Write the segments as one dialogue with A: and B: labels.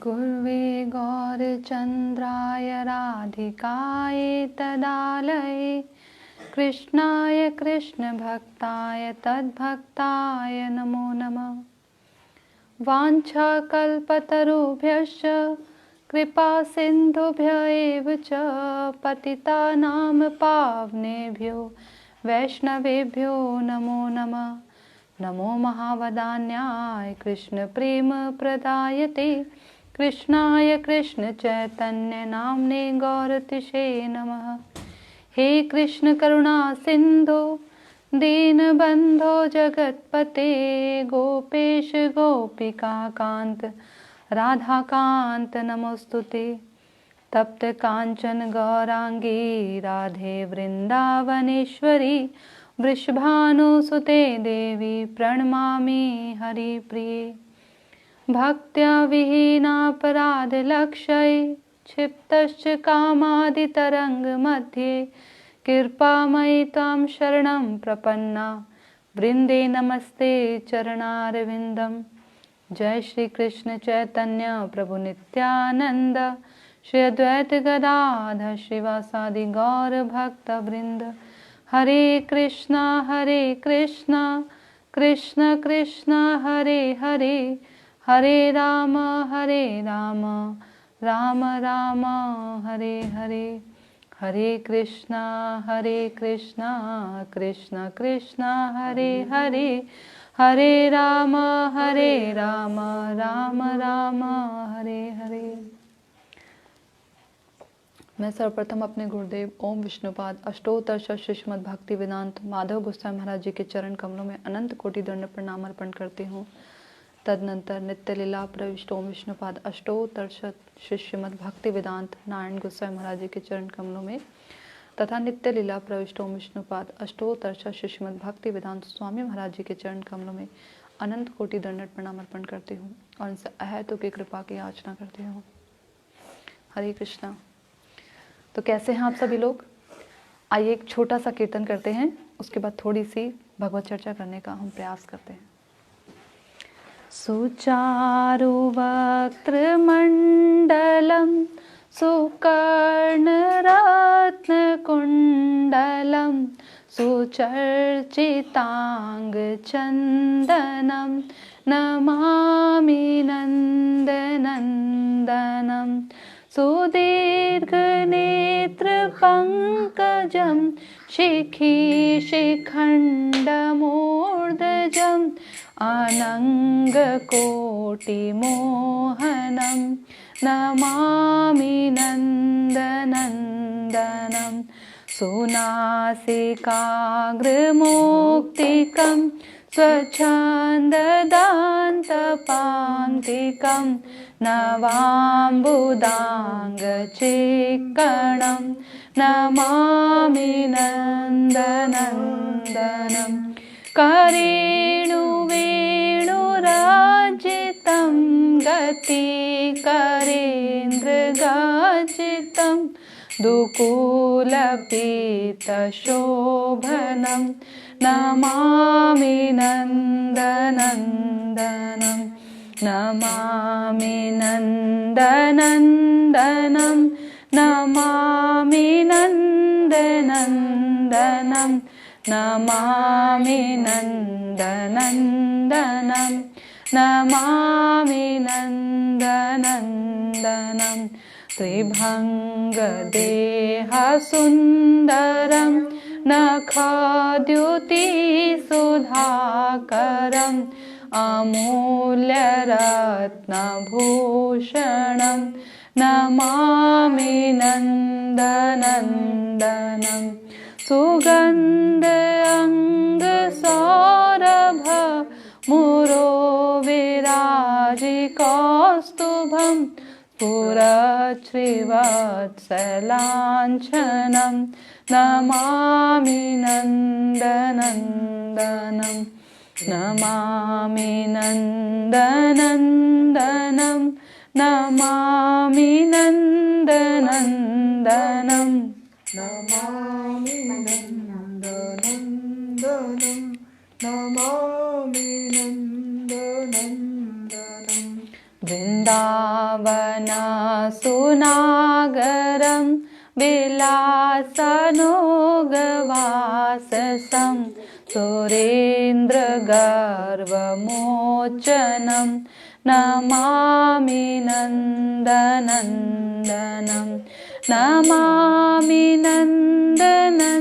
A: गुर्वे गौरचन्द्राय राधिकाय तदालये कृष्णाय कृष्णभक्ताय तद्भक्ताय नमो नमः। वाञ्छाकल्पतरुभ्यश्च कृपा सिन्धुभ्य एव च पतितानां पावनेभ्यो वैष्णवेभ्यो नमो नमः। नमो महावदान्याय कृष्णप्रेमप्रदायते कृष्णाय कृष्णचैतन्य नाम्ने गौरतिशे नमः। हे कृष्ण करुणा सिन्धो दीनबन्धो जगत्पते गोपेश गोपिकान्त राधाकान्त नमोस्तुते। तप्त कांचन गौरांगी राधे वृंदावनेश्वरी वृषभानुसुते देवी प्रणमामि हरिप्रिये। भक्त्या विहीनापराधलक्ष्ये क्षिप्तश्च कामादितरङ्गमध्ये कृपामयि त्वां शरणं प्रपन्ना वृन्दे नमस्ते चरणारविन्दं। जय श्री कृष्ण चैतन्य प्रभु नित्यानंद श्री अद्वैत गदाधर श्रीवासादि गौर भक्त वृंद। हरे कृष्णा कृष्ण कृष्ण हरे हरे हरे राम राम राम हरे हरे। हरे कृष्णा कृष्ण कृष्ण हरे हरे हरे राम राम राम हरे हरे। मैं सर्वप्रथम अपने गुरुदेव ओम विष्णुपाद अष्टोत्तर श्रीमद् भक्ति वेदांत माधव गोस्वामी महाराज जी के चरण कमलों में अनंत कोटि दंड प्रणाम अर्पण करती हूँ। तदनंतर नित्य लीला प्रविष्ट ओम विष्णुपाद अष्टोत्तर श्रीमद् भक्ति वेदांत नारायण गोस्वामी महाराज जी के चरण कमलों में तथा नित्य लीला प्रविष्ट ओम विष्णुपाद अष्टोत्तर श्रीमद् भक्ति वेदांत स्वामी महाराज जी के चरण कमलों में अनंत कोटि दंड प्रणाम अर्पण करती हूँ और उनसे अहेतु की कृपा की याचना करती हूँ। हरे कृष्णा। तो कैसे हैं आप सभी लोग? आइए एक छोटा सा कीर्तन करते हैं, उसके बाद थोड़ी सी भगवत चर्चा करने का हम प्रयास करते हैं। सुचारु वक्त्रमण्डलं सुकर्णरत्नकुण्डलं सुचर्चिताङ्गचन्दनं नमामि नन्दनन्दनं। सुदीर्घनेत्रपङ्कजं शिखिशिखण्डमूर्धजम् अनङ्गकोटिमोहनं नमामि नन्दनन्दनं। सुनासिकाग्रमौक्तिकं स्वच्छन्ददान्तपान्तिकं नवाम्बुदाङ्गचिक्कणं नमामि नन्दनन्दनं। करेणुवेणुराजितं गतिकरेन्द्रगाजितं दुकूलपीतशोभनं नमामि नन्दनन्दनं। नमामि नन्दनन्दनं नमामि नन्दनन्दनं नमामि नन्दनन्दनं नमामि नन्दनन्दनं। त्रिभङ्गदेहसुन्दरं नखद्युतिसुधाकरम् अमूल्यरत्नभूषणं नमामि नन्दनन्दनं। सुगन्ध अङ्गसौरभ मुरोविराजिकौस्तुभं स्फुरच्छ्रीवत्सलाञ्छनं नमामि नन्दनन्दनं। नमामि नन्दनन्दनं नमामि नन्दनन्दनं
B: नमामि नन्दनन्दनं नमामि नन्दनन्दनं।
A: वृन्दावनेश्वरी वृन्दावन सुनागरं विलासनोगवाससं सुरेन्द्रगर्वमोचनं नमामि नन्दनन्दनं नमामि नन्दनन्दनं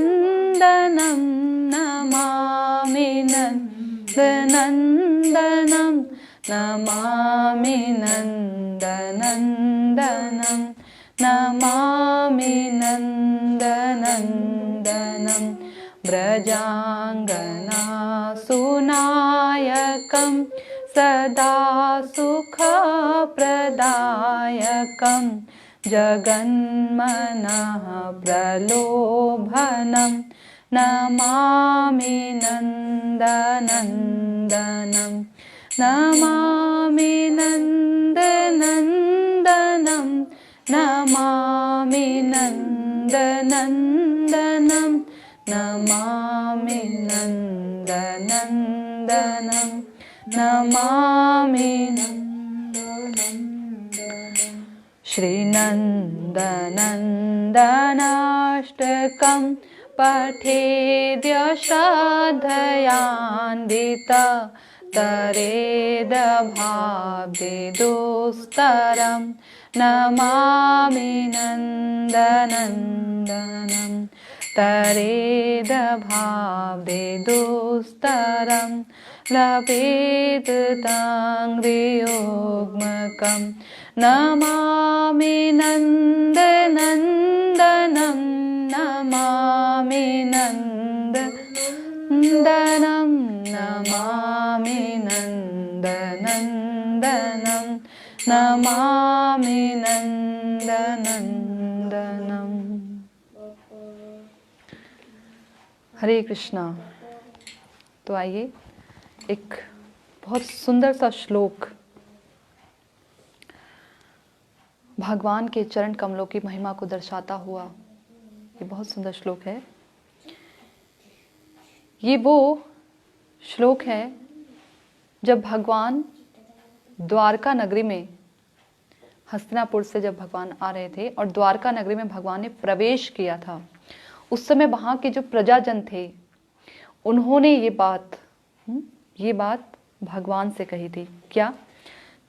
A: नमामि नन्दनन्दनं नमामि नन्दनन्दनं नमामि नन्दनन्दनं व्रजाङ्गनासुनायकं सदा सुखप्रदायकं जगन्मनः प्रलोभनं नमामि नन्दनन्दनं नमामि नन्दनन्दनं नमामि नन्दनन्दनं नमामि नन्दनन्दनं नमामि नन्दनन्दनं श्रीनन्दनन्दनाष्टकं पठेद्य श्रद्धयान्विता तरेदभावेदुस्तरं नमामि नन्दनन्दनं तरेदभावेदुस्तरं लपेतताङ्घ्रियुग्मकं नमामि नन्दनन्दनं नमामि नन्दनन्दनं नमामि नन्दनन्दनं नमामि नन्दनन्दनं। हरे कृष्णा। तो आइए एक बहुत सुंदर सा श्लोक भगवान के चरण कमलों की महिमा को दर्शाता हुआ, ये बहुत सुंदर श्लोक है। ये वो श्लोक है जब भगवान द्वारका नगरी में, हस्तिनापुर से जब भगवान आ रहे थे और द्वारका नगरी में भगवान ने प्रवेश किया था, उस समय वहाँ के जो प्रजाजन थे उन्होंने ये बात भगवान से कही थी। क्या?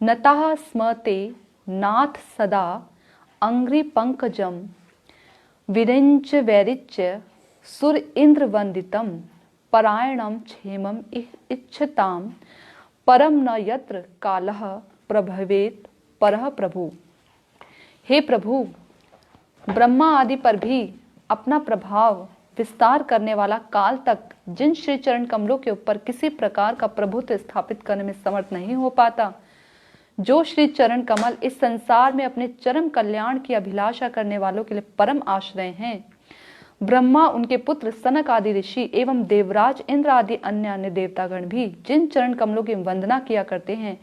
A: नतः स्मते नाथ सदा अंग्रि पंकजम विरिंच वैरिच्य सुर इंद्र वंदितम परायणम क्षेमम इच्छताम परम न यत्र कालः प्रभवेत परः प्रभु। हे प्रभु, ब्रह्मा आदि पर भी अपना प्रभाव विस्तार करने वाला काल तक जिन श्री चरण कमलों के ऊपर किसी प्रकार का प्रभुत्व स्थापित करने में समर्थ नहीं हो पाता, जो श्री चरण कमल इस संसार में अपने चरम कल्याण की अभिलाषा करने वालों के लिए परम आश्रय हैं, ब्रह्मा, उनके पुत्र सनक आदि ऋषि एवं देवराज इंद्र आदि अन्य अन्य देवतागण भी जिन चरण कमलों की वंदना किया करते हैं,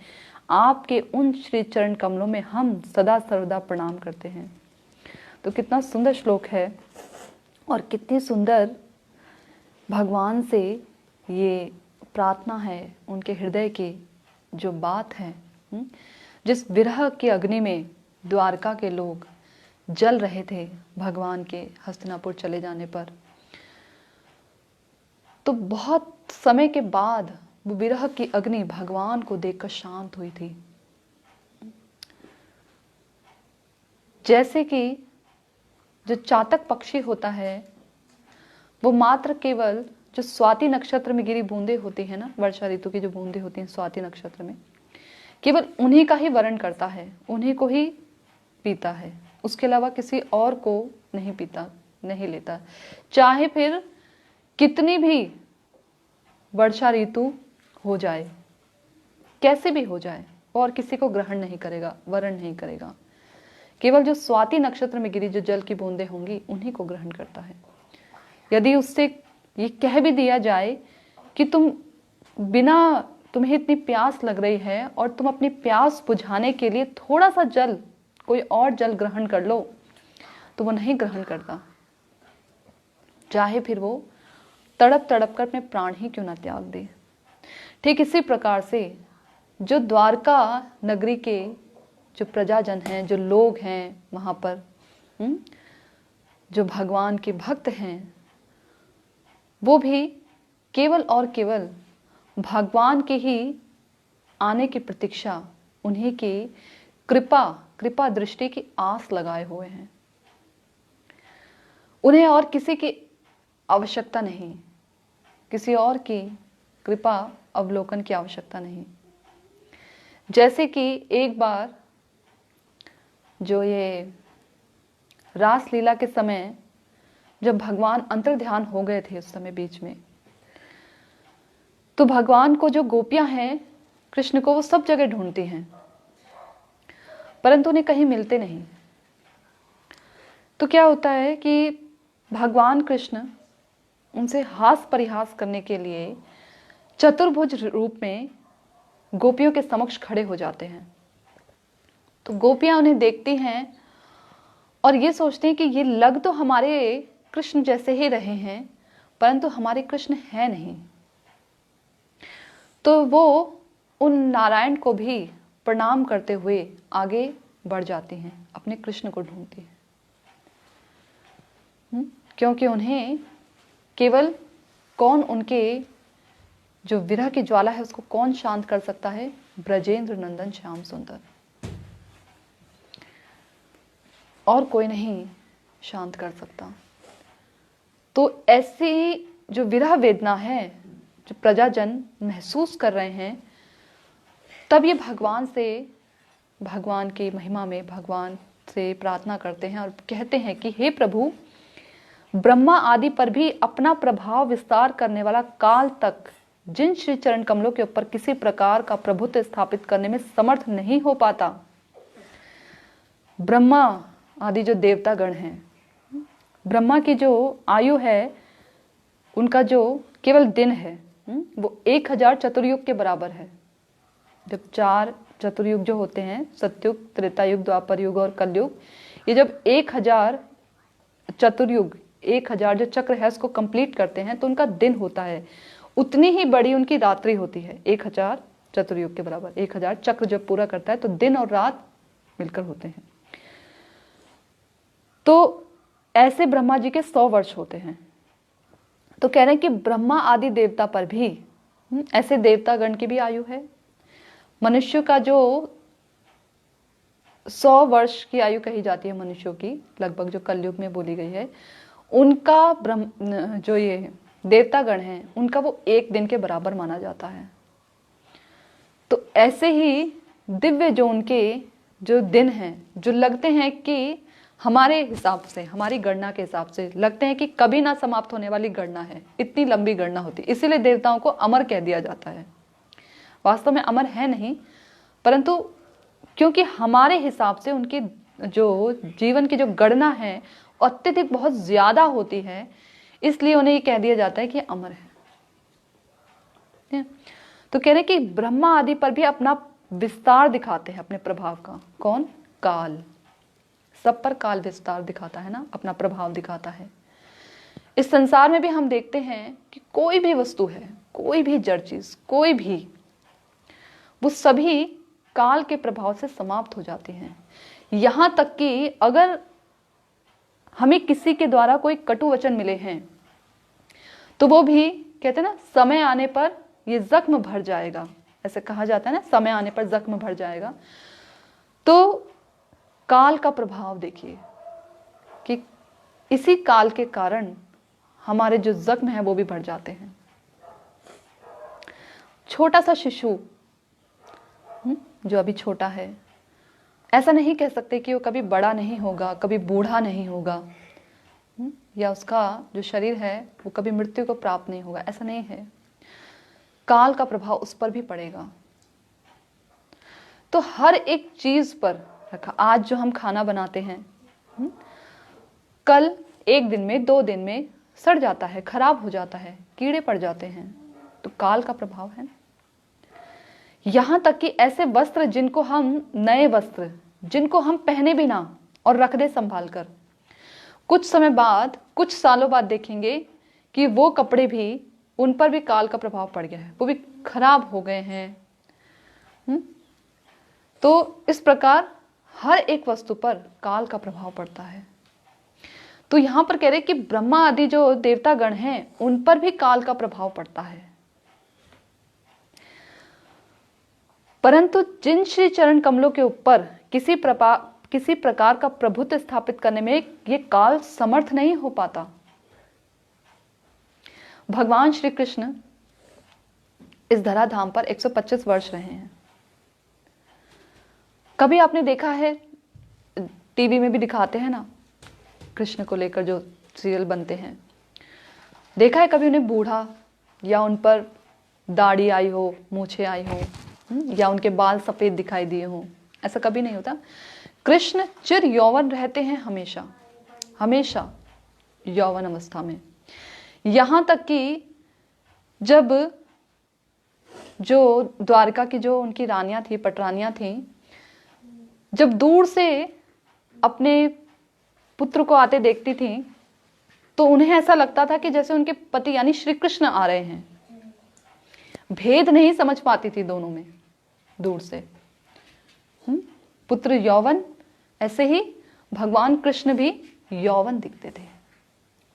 A: आपके उन श्री चरण कमलों में हम सदा सर्वदा प्रणाम करते हैं। तो कितना सुंदर श्लोक है और कितनी सुंदर भगवान से ये प्रार्थना है, उनके हृदय की जो बात है। जिस विरह की अग्नि में द्वारका के लोग जल रहे थे भगवान के हस्तिनापुर चले जाने पर, तो बहुत समय के बाद वो विरह की अग्नि भगवान को देखकर शांत हुई थी। जैसे कि जो चातक पक्षी होता है वो मात्र केवल जो स्वाति नक्षत्र में गिरी बूंदे होती है ना, वर्षा ऋतु की जो बूंदे होती हैं स्वाति नक्षत्र में, केवल उन्हीं का ही वर्ण करता है, उन्हीं को ही पीता है, उसके अलावा किसी और को नहीं पीता, नहीं लेता। चाहे फिर कितनी भी वर्षा ऋतु हो जाए, कैसे भी हो जाए, और किसी को ग्रहण नहीं करेगा, वर्ण नहीं करेगा। केवल जो स्वाति नक्षत्र में गिरी जो जल की बूंदें होंगी उन्हीं को ग्रहण करता है। यदि उससे ये कह भी दिया जाए कि तुम्हें इतनी प्यास लग रही है और तुम अपनी प्यास बुझाने के लिए थोड़ा सा जल, कोई और जल ग्रहण कर लो, तो वो नहीं ग्रहण करता, चाहे फिर वो तड़प तड़प कर अपने प्राण ही क्यों ना त्याग दे। ठीक इसी प्रकार से जो द्वारका नगरी के जो प्रजाजन हैं, जो लोग हैं वहाँ पर, जो भगवान के भक्त हैं, वो भी केवल और केवल भगवान के ही आने की प्रतीक्षा, उन्हीं की कृपा दृष्टि की आस लगाए हुए हैं। उन्हें और किसी की आवश्यकता नहीं, किसी और की कृपा अवलोकन की आवश्यकता नहीं। जैसे कि एक बार जो ये रासलीला के समय जब भगवान अंतर्ध्यान हो गए थे, उस समय बीच में, तो भगवान को जो गोपियां हैं, कृष्ण को, वो सब जगह ढूंढती हैं, परंतु उन्हें कहीं मिलते नहीं। तो क्या होता है कि भगवान कृष्ण उनसे हास परिहास करने के लिए चतुर्भुज रूप में गोपियों के समक्ष खड़े हो जाते हैं। तो गोपियां उन्हें देखती हैं और ये सोचती हैं कि ये लग तो हमारे कृष्ण जैसे ही रहे हैं, परंतु हमारे कृष्ण हैं नहीं। तो वो उन नारायण को भी प्रणाम करते हुए आगे बढ़ जाती हैं, अपने कृष्ण को ढूंढती हैं। क्योंकि उन्हें केवल कौन, उनके जो विरह की ज्वाला है उसको कौन शांत कर सकता है? ब्रजेंद्र नंदन श्याम सुंदर, और कोई नहीं शांत कर सकता। तो ऐसी जो विरह वेदना है, जो प्रजाजन महसूस कर रहे हैं, तब ये भगवान से, भगवान की महिमा में भगवान से प्रार्थना करते हैं और कहते हैं कि हे प्रभु, ब्रह्मा आदि पर भी अपना प्रभाव विस्तार करने वाला काल तक जिन श्री चरण कमलों के ऊपर किसी प्रकार का प्रभुत्व स्थापित करने में समर्थ नहीं हो पाता, ब्रह्मा आदि जो देवता गण हैं, ब्रह्मा की जो आयु है, उनका जो केवल दिन है वो 1000 चतुर्युग के बराबर है। जब 4 चतुर्युग जो होते हैं, सतयुग, त्रेता युग, द्वापर युग और कलयुग, ये जब 1000 चतुर्युग, 1000 जो चक्र है उसको कंप्लीट करते हैं, तो उनका दिन होता है उतनी ही बड़ी उनकी रात्रि होती है। 1000 चतुर्युग के बराबर 1000 चक्र जब पूरा करता है तो दिन और रात मिलकर होते हैं। तो ऐसे ब्रह्मा जी के 100 वर्ष होते हैं। तो कह रहे हैं कि ब्रह्मा आदि देवता पर भी ऐसे देवतागण की भी आयु है। मनुष्य का जो 100 वर्ष की आयु कही जाती है मनुष्यों की, लगभग जो कलयुग में बोली गई है, उनका जो ये देवतागण हैं, उनका वो 1 दिन के बराबर माना जाता है। तो ऐसे ही दिव्य जो उनके जो दिन हैं, जो लगते हैं कि हमारे हिसाब से, हमारी गणना के हिसाब से लगते हैं कि कभी ना समाप्त होने वाली गणना है, इतनी लंबी गणना होती है, इसीलिए देवताओं को अमर कह दिया जाता है। वास्तव में अमर है नहीं, परंतु क्योंकि हमारे हिसाब से उनकी जो जीवन की जो गणना है अत्यधिक बहुत ज्यादा होती है, इसलिए उन्हें ये कह दिया जाता है कि अमर है। तो कह रहे कि ब्रह्मा आदि पर भी अपना विस्तार दिखाते हैं, अपने प्रभाव का। कौन? काल। सब पर काल विस्तार दिखाता है ना, अपना प्रभाव दिखाता है। इस संसार में भी हम देखते हैं कि कोई भी वस्तु है, कोई भी जड़ चीज, कोई भी, वो सभी काल के प्रभाव से समाप्त हो जाती हैं। यहां तक कि अगर हमें किसी के द्वारा कोई कटु वचन मिले हैं, तो वो भी कहते हैं ना, समय आने पर ये जख्म भर जाएगा, ऐसे कहा जाता है ना, समय आने पर जख्म भर जाएगा। तो काल का प्रभाव देखिए कि इसी काल के कारण हमारे जो जख्म है वो भी भर जाते हैं। छोटा सा शिशु जो अभी छोटा है, ऐसा नहीं कह सकते कि वो कभी बड़ा नहीं होगा, कभी बूढ़ा नहीं होगा, या उसका जो शरीर है वो कभी मृत्यु को प्राप्त नहीं होगा, ऐसा नहीं है। काल का प्रभाव उस पर भी पड़ेगा। तो हर एक चीज पर रखा, आज जो हम खाना बनाते हैं, कल 1 दिन में, 2 दिन में सड़ जाता है, खराब हो जाता है, कीड़े पड़ जाते हैं, तो काल का प्रभाव है। यहां तक कि ऐसे वस्त्र जिनको हम, नए वस्त्र जिनको हम पहने भी ना और रख दे संभाल कर, कुछ समय बाद, कुछ सालों बाद देखेंगे कि वो कपड़े भी, उन पर भी काल का प्रभाव पड़ गया है, वो भी खराब हो गए हैं। तो इस प्रकार हर एक वस्तु पर काल का प्रभाव पड़ता है। तो यहां पर कह रहे कि ब्रह्मा आदि जो देवतागण हैं उन पर भी काल का प्रभाव पड़ता है, परंतु जिन श्री चरण कमलों के ऊपर किसी प्रकार का प्रभुत्व स्थापित करने में ये काल समर्थ नहीं हो पाता। भगवान श्री कृष्ण इस धराधाम पर 125 वर्ष रहे हैं। कभी आपने देखा है, टीवी में भी दिखाते हैं ना, कृष्ण को लेकर जो सीरियल बनते हैं, देखा है कभी उन्हें बूढ़ा या उन पर दाढ़ी आई हो, मूछें आई हो, या उनके बाल सफेद दिखाई दिए हो? ऐसा कभी नहीं होता। कृष्ण चिर यौवन रहते हैं, हमेशा हमेशा यौवन अवस्था में। यहां तक कि जब जो द्वारका की जो उनकी रानियां थी, पटरानियां थी, जब दूर से अपने पुत्र को आते देखती थी तो उन्हें ऐसा लगता था कि जैसे उनके पति यानी श्री कृष्ण आ रहे हैं। भेद नहीं समझ पाती थी दोनों में दूर से। पुत्र यौवन, ऐसे ही भगवान कृष्ण भी यौवन दिखते थे।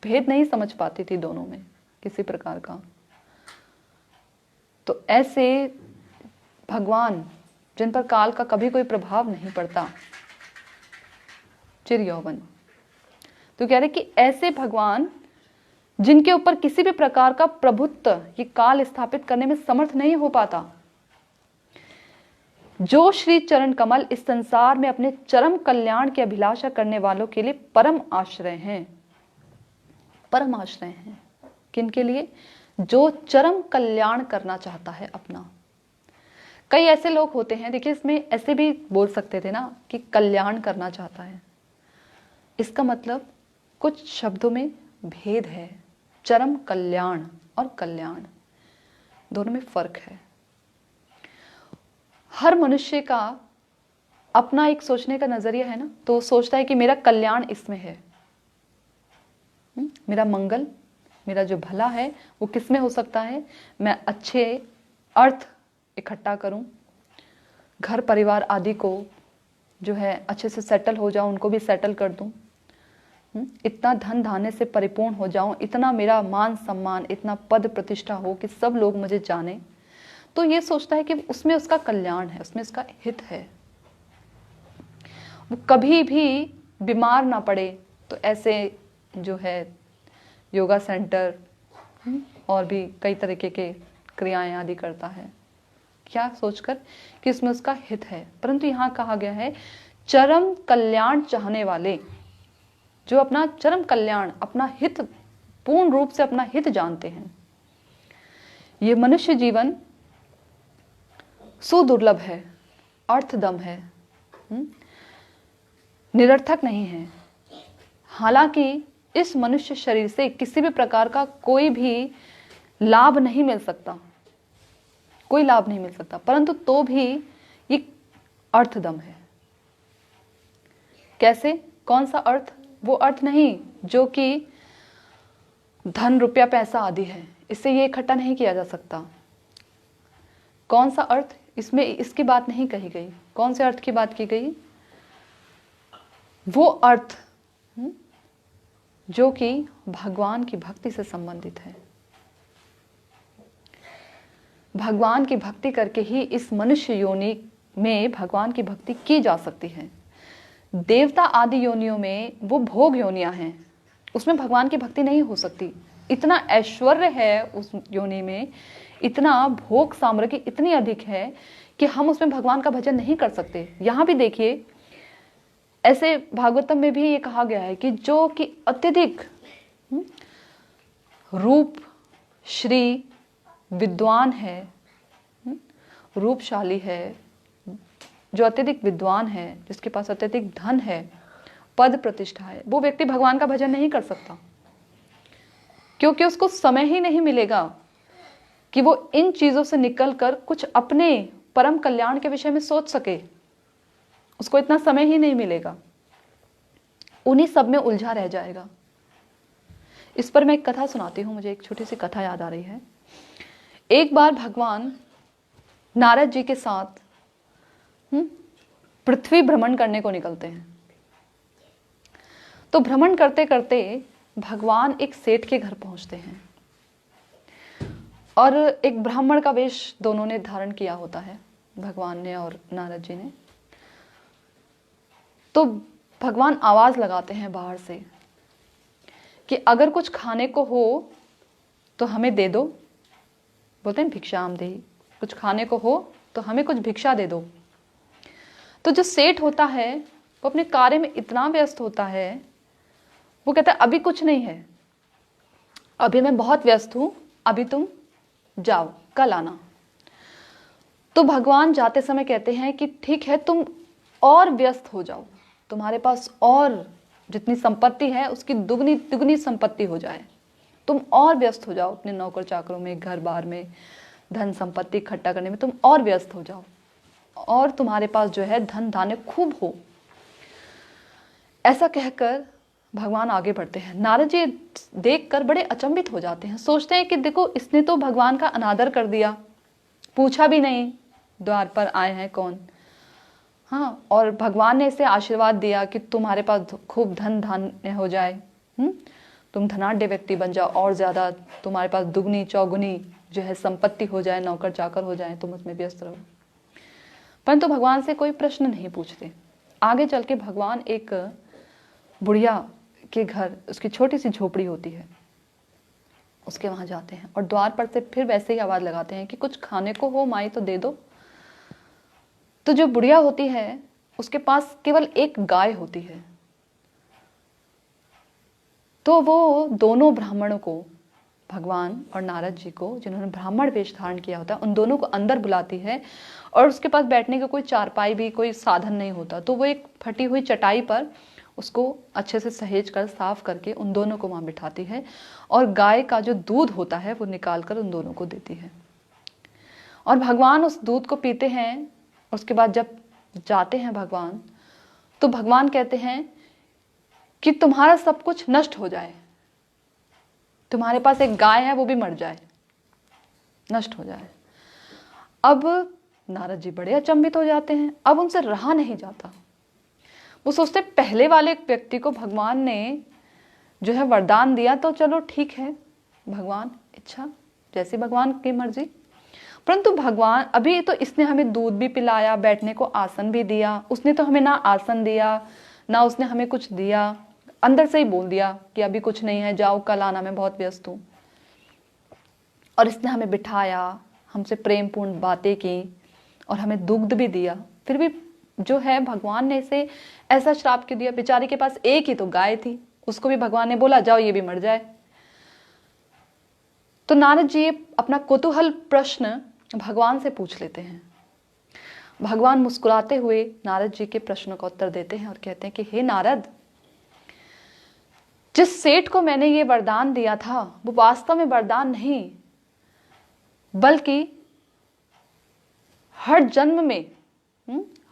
A: भेद नहीं समझ पाती थी दोनों में किसी प्रकार का। तो ऐसे भगवान जिन पर काल का कभी कोई प्रभाव नहीं पड़ता, चिर यौवन। तो कह रहे कि ऐसे भगवान जिनके ऊपर किसी भी प्रकार का प्रभुत्व ये काल स्थापित करने में समर्थ नहीं हो पाता, जो श्री चरण कमल इस संसार में अपने चरम कल्याण की अभिलाषा करने वालों के लिए परम आश्रय हैं। परम आश्रय हैं किनके लिए? जो चरम कल्याण करना चाहता है अपना। कई ऐसे लोग होते हैं, देखिए इसमें ऐसे भी बोल सकते थे ना कि कल्याण करना चाहता है। इसका मतलब कुछ शब्दों में भेद है। चरम कल्याण और कल्याण दोनों में फर्क है। हर मनुष्य का अपना एक सोचने का नजरिया है ना, तो वो सोचता है कि मेरा कल्याण इसमें है, मेरा मंगल, मेरा जो भला है वो किस में हो सकता है? मैं अच्छे अर्थ इकट्ठा करूं, घर परिवार आदि को जो है अच्छे से सेटल हो जाऊं, उनको भी सेटल कर दूं, इतना धन धान्य से परिपूर्ण हो जाऊं, इतना मेरा मान सम्मान, इतना पद प्रतिष्ठा हो कि सब लोग मुझे जाने। तो ये सोचता है कि उसमें उसका कल्याण है, उसमें उसका हित है। वो कभी भी बीमार ना पड़े, तो ऐसे जो है योगा सेंटर और भी कई तरीके के क्रियाएं आदि करता है, क्या सोचकर कि इसमें उसका हित है। परंतु यहाँ कहा गया है चरम कल्याण चाहने वाले, जो अपना चरम कल्याण, अपना हित, पूर्ण रूप से अपना हित जानते हैं। ये मनुष्य जीवन सुदुर्लभ है, अर्थदम है, निरर्थक नहीं है। हालांकि इस मनुष्य शरीर से किसी भी प्रकार का कोई भी लाभ नहीं मिल सकता, कोई लाभ नहीं मिल सकता, परंतु तो भी ये अर्थदम है। कैसे? कौन सा अर्थ? वो अर्थ नहीं जो कि धन, रुपया, पैसा आदि है, इससे ये इकट्ठा नहीं किया जा सकता। कौन सा अर्थ? इसमें इसकी बात नहीं कही गई। कौन से अर्थ की बात की गई? वो अर्थ जो कि भगवान की भक्ति से संबंधित है। भगवान की भक्ति करके ही इस मनुष्य योनि में भगवान की भक्ति की जा सकती है। देवता आदि योनियों में वो भोग योनियां हैं, उसमें भगवान की भक्ति नहीं हो सकती। इतना ऐश्वर्य है उस योनि में, इतना भोग साम्राज्य इतनी अधिक है कि हम उसमें भगवान का भजन नहीं कर सकते। यहां भी देखिए, ऐसे भागवतम में भी ये कहा गया है कि जो कि अत्यधिक रूप श्री विद्वान है, रूपशाली है, जो अत्यधिक विद्वान है, जिसके पास अत्यधिक धन है, पद प्रतिष्ठा है, वो व्यक्ति भगवान का भजन नहीं कर सकता, क्योंकि उसको समय ही नहीं मिलेगा कि वो इन चीजों से निकलकर कुछ अपने परम कल्याण के विषय में सोच सके। उसको इतना समय ही नहीं मिलेगा, उन्हीं सब में उलझा रह जाएगा। इस पर मैं एक कथा सुनाती हूँ, मुझे एक छोटी सी कथा याद आ रही है। एक बार भगवान नारद जी के साथ पृथ्वी भ्रमण करने को निकलते हैं। तो भ्रमण करते करते भगवान एक सेठ के घर पहुंचते हैं और एक ब्राह्मण का वेश दोनों ने धारण किया होता है, भगवान ने और नारद जी ने। तो भगवान आवाज लगाते हैं बाहर से कि अगर कुछ खाने को हो तो हमें दे दो। बोलते हैं भिक्षाम देहि, कुछ खाने को हो तो हमें कुछ भिक्षा दे दो। तो जो सेठ होता है वो अपने कार्य में इतना व्यस्त होता है, वो कहता है अभी कुछ नहीं है, अभी मैं बहुत व्यस्त हूं, अभी तुम जाओ, कल आना। तो भगवान जाते समय कहते हैं कि ठीक है, तुम और व्यस्त हो जाओ, तुम्हारे पास और जितनी संपत्ति है उसकी दुगनी दुगनी संपत्ति हो जाए, तुम और व्यस्त हो जाओ अपने नौकर चाकरों में, घर बार में, धन संपत्ति इकट्ठा करने में तुम और व्यस्त हो जाओ, और तुम्हारे पास जो है धन धान्य खूब हो। ऐसा कहकर भगवान आगे बढ़ते हैं। नारद जी देखकर बड़े अचंभित हो जाते हैं, सोचते हैं कि देखो इसने तो भगवान का अनादर कर दिया, पूछा भी नहीं द्वार पर आए हैं कौन। हाँ, और भगवान ने इसे आशीर्वाद दिया कि तुम्हारे पास खूब धन धान्य हो जाए, तुम धनाढ्य व्यक्ति बन जाओ, और ज्यादा तुम्हारे पास दुगनी चौगुनी जो है संपत्ति हो जाए, नौकर चाकर हो जाए, तुम उसमें व्यस्त रहो। परंतु भगवान से कोई प्रश्न नहीं पूछते। आगे चल के भगवान एक बुढ़िया के घर, उसकी छोटी सी झोपड़ी होती है, उसके वहां जाते हैं और द्वार पर से फिर वैसे ही आवाज लगाते हैं कि कुछ खाने को हो माई तो दे दो। तो जो बुढ़िया होती है उसके पास केवल एक गाय होती है। तो वो दोनों ब्राह्मणों को, भगवान और नारद जी को जिन्होंने ब्राह्मण वेश धारण किया होता है, उन दोनों को अंदर बुलाती है और उसके पास बैठने का कोई चारपाई भी, कोई साधन नहीं होता। तो वो एक फटी हुई चटाई पर उसको अच्छे से सहेज कर साफ करके उन दोनों को वहां बिठाती है और गाय का जो दूध होता है वो निकाल कर उन दोनों को देती है। और भगवान उस दूध को पीते हैं। उसके बाद जब जाते हैं भगवान, तो भगवान कहते हैं कि तुम्हारा सब कुछ नष्ट हो जाए, तुम्हारे पास एक गाय है वो भी मर जाए, नष्ट हो जाए। अब नारद जी बड़े अचंभित हो जाते हैं, अब उनसे रहा नहीं जाता। वो सोचते पहले वाले व्यक्ति को भगवान ने जो है वरदान दिया तो चलो ठीक है, भगवान इच्छा जैसी भगवान की मर्जी। परंतु भगवान अभी तो इसने हमें दूध भी पिलाया, बैठने को आसन भी दिया, उसने तो हमें ना आसन दिया ना उसने हमें कुछ दिया, अंदर से ही बोल दिया कि अभी कुछ नहीं है, जाओ कल आना, मैं बहुत व्यस्त हूं। और इसने हमें बिठाया, हमसे प्रेम पूर्ण बातें की और हमें दुग्ध भी दिया। फिर भी जो है भगवान ने इसे ऐसा श्राप क्यों दिया? बेचारी के पास एक ही तो गाय थी, उसको भी भगवान ने बोला जाओ ये भी मर जाए। तो नारद जी अपना कौतूहल प्रश्न भगवान से पूछ लेते हैं। भगवान मुस्कुराते हुए नारद जी के प्रश्नों का उत्तर देते हैं और कहते हैं कि हे नारद, जिस सेठ को मैंने ये वरदान दिया था वो वास्तव में वरदान नहीं, बल्कि हर जन्म में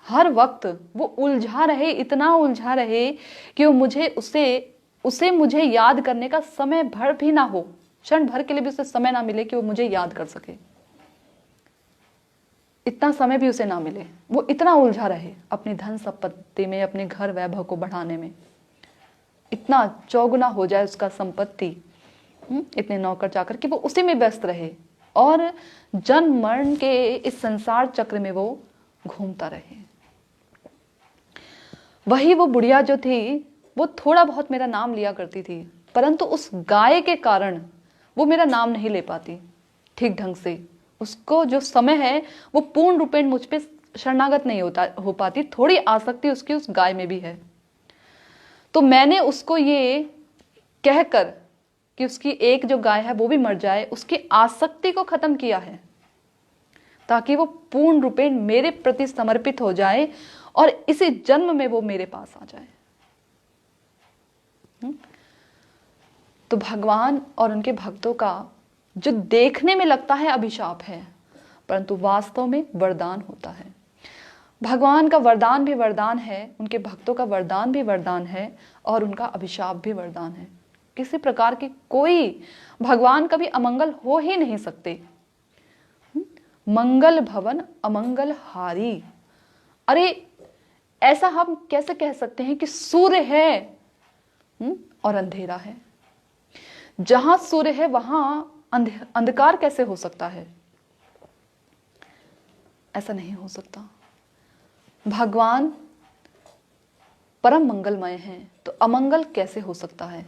A: हर वक्त वो उलझा रहे, इतना उलझा रहे कि वो मुझे उसे मुझे याद करने का समय भर भी ना हो, क्षण भर के लिए भी उसे समय ना मिले कि वो मुझे याद कर सके, इतना समय भी उसे ना मिले। वो इतना उलझा रहे अपनी धन संपत्ति में, अपने घर वैभव को बढ़ाने में, इतना चौगुना हो जाए उसका संपत्ति, इतने नौकर चाकर कि वो उसी में व्यस्त रहे और जन्म मरण के इस संसार चक्र में वो घूमता रहे। वही वो बुढ़िया जो थी वो थोड़ा बहुत मेरा नाम लिया करती थी, परंतु उस गाय के कारण वो मेरा नाम नहीं ले पाती ठीक ढंग से। उसको जो समय है वो पूर्ण रूपेण मुझ पे शरणागत नहीं हो पाती, थोड़ी आसक्ति उसकी उस गाय में भी है। तो मैंने उसको ये कहकर कि उसकी एक जो गाय है वो भी मर जाए, उसकी आसक्ति को खत्म किया है ताकि वो पूर्ण रूपेण मेरे प्रति समर्पित हो जाए और इसी जन्म में वो मेरे पास आ जाए। तो भगवान और उनके भक्तों का जो देखने में लगता है अभिशाप है, परंतु वास्तव में वरदान होता है। भगवान का वरदान भी वरदान है, उनके भक्तों का वरदान भी वरदान है और उनका अभिशाप भी वरदान है। किसी प्रकार की कोई भगवान कभी अमंगल हो ही नहीं सकते। मंगल भवन अमंगल हारी। अरे ऐसा हम कैसे कह सकते हैं कि सूर्य है और अंधेरा है? जहां सूर्य है वहां अंधकार कैसे हो सकता है? ऐसा नहीं हो सकता। भगवान परम मंगलमय हैं, तो अमंगल कैसे हो सकता है?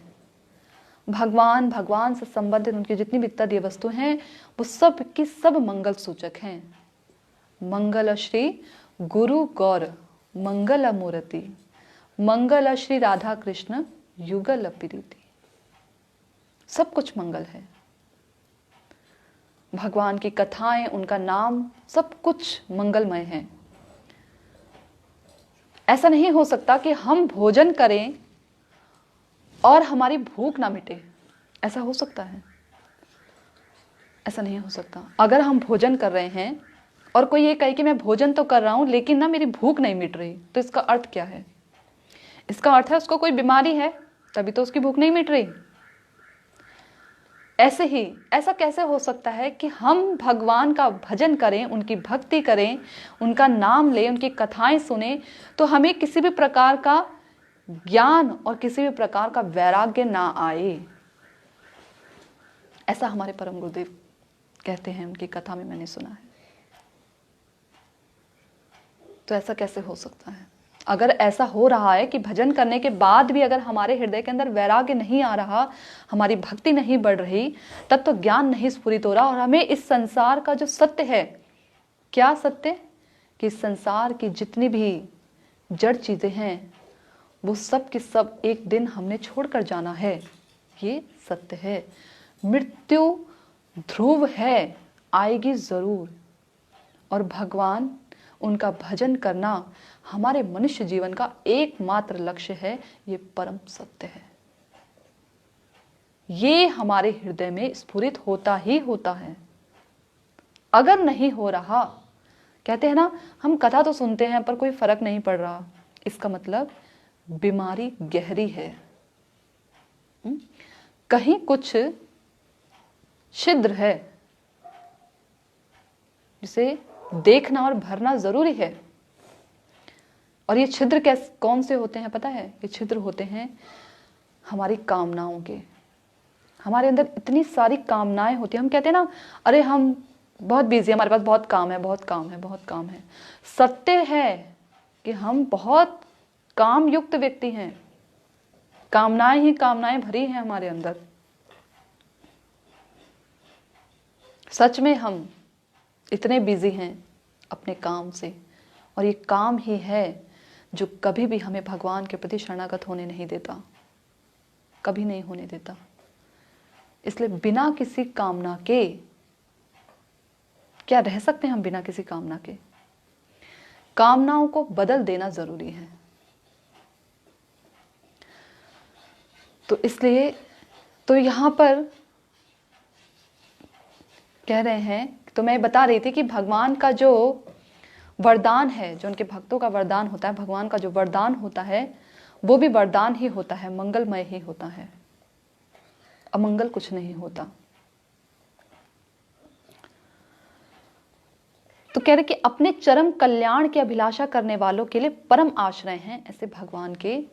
A: भगवान से संबंधित उनकी जितनी भी तदीय वस्तु हैं वो सब की सब मंगल सूचक हैं। मंगल श्री गुरु गौर मंगल मूर्ति, मंगल श्री राधा कृष्ण युगल प्रीति, सब कुछ मंगल है। भगवान की कथाएं, उनका नाम, सब कुछ मंगलमय है। ऐसा नहीं हो सकता कि हम भोजन करें और हमारी भूख ना मिटे। ऐसा हो सकता है? ऐसा नहीं हो सकता। अगर हम भोजन कर रहे हैं और कोई ये कहे कि मैं भोजन तो कर रहा हूं लेकिन ना मेरी भूख नहीं मिट रही, तो इसका अर्थ क्या है? इसका अर्थ है उसको कोई बीमारी है, तभी तो उसकी भूख नहीं मिट रही। ऐसे ही ऐसा कैसे हो सकता है कि हम भगवान का भजन करें, उनकी भक्ति करें, उनका नाम लें, उनकी कथाएं सुने, तो हमें किसी भी प्रकार का ज्ञान और किसी भी प्रकार का वैराग्य ना आए? ऐसा हमारे परम गुरुदेव कहते हैं, उनकी कथा में मैंने सुना है। तो ऐसा कैसे हो सकता है? अगर ऐसा हो रहा है कि भजन करने के बाद भी अगर हमारे हृदय के अंदर वैराग्य नहीं आ रहा, हमारी भक्ति नहीं बढ़ रही, तब तो ज्ञान नहीं स्फुरित हो रहा। और हमें इस संसार का जो सत्य है, क्या सत्य? कि संसार की जितनी भी जड़ चीजें हैं वो सब की सब एक दिन हमने छोड़कर जाना है, ये सत्य है। मृत्यु ध्रुव है, आएगी जरूर। और भगवान, उनका भजन करना हमारे मनुष्य जीवन का एकमात्र लक्ष्य है। ये परम सत्य है। ये हमारे हृदय में स्फुरित होता ही होता है। अगर नहीं हो रहा, कहते हैं ना, हम कथा तो सुनते हैं पर कोई फर्क नहीं पड़ रहा, इसका मतलब बीमारी गहरी है। कहीं कुछ छिद्र है जिसे देखना और भरना जरूरी है। और ये छिद्र कौन से होते हैं पता है? ये छिद्र होते हैं हमारी कामनाओं के। हमारे अंदर इतनी सारी कामनाएं होती हैं। हम कहते हैं ना, अरे हम बहुत बिजी हैं, हमारे पास बहुत काम है, बहुत काम है, बहुत काम है। सत्य है कि हम बहुत काम युक्त व्यक्ति हैं। कामनाएं ही कामनाएं भरी हैं हमारे अंदर। सच में हम इतने बिजी हैं अपने काम से, और ये काम ही है जो कभी भी हमें भगवान के प्रति शरणागत होने नहीं देता, कभी नहीं होने देता। इसलिए बिना किसी कामना के क्या रह सकते हैं हम? बिना किसी कामना के कामनाओं को बदल देना जरूरी है। तो इसलिए तो यहां पर कह रहे हैं, तो मैं बता रही थी कि भगवान का जो वरदान है, जो उनके भक्तों का वरदान होता है, भगवान का जो वरदान होता है वो भी वरदान ही होता है, मंगलमय ही होता है, अमंगल कुछ नहीं होता। तो कह रहे कि अपने चरम कल्याण की अभिलाषा करने वालों के लिए परम आश्रय हैं ऐसे भगवान के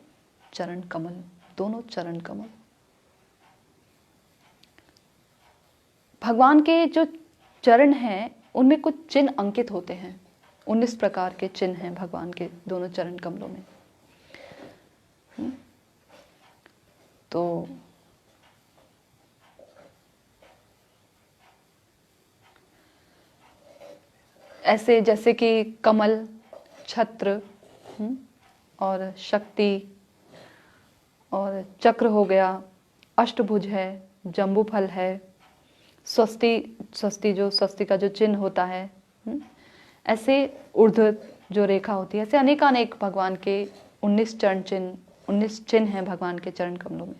A: चरण कमल, दोनों चरण कमल। भगवान के जो चरण हैं उनमें कुछ चिन्ह अंकित होते हैं। 19 प्रकार के चिन्ह हैं भगवान के दोनों चरण कमलों में। तो ऐसे जैसे कि कमल, छत्र और शक्ति और चक्र हो गया, अष्टभुज है, जम्बू फल है, स्वस्ति जो स्वस्ति का जो चिन्ह होता है, ऐसे ऊर्ध्व जो रेखा होती है, ऐसे अनेकानेक भगवान के 19 चरण चिन्ह, 19 चिन्ह हैं भगवान के चरण कमलों में,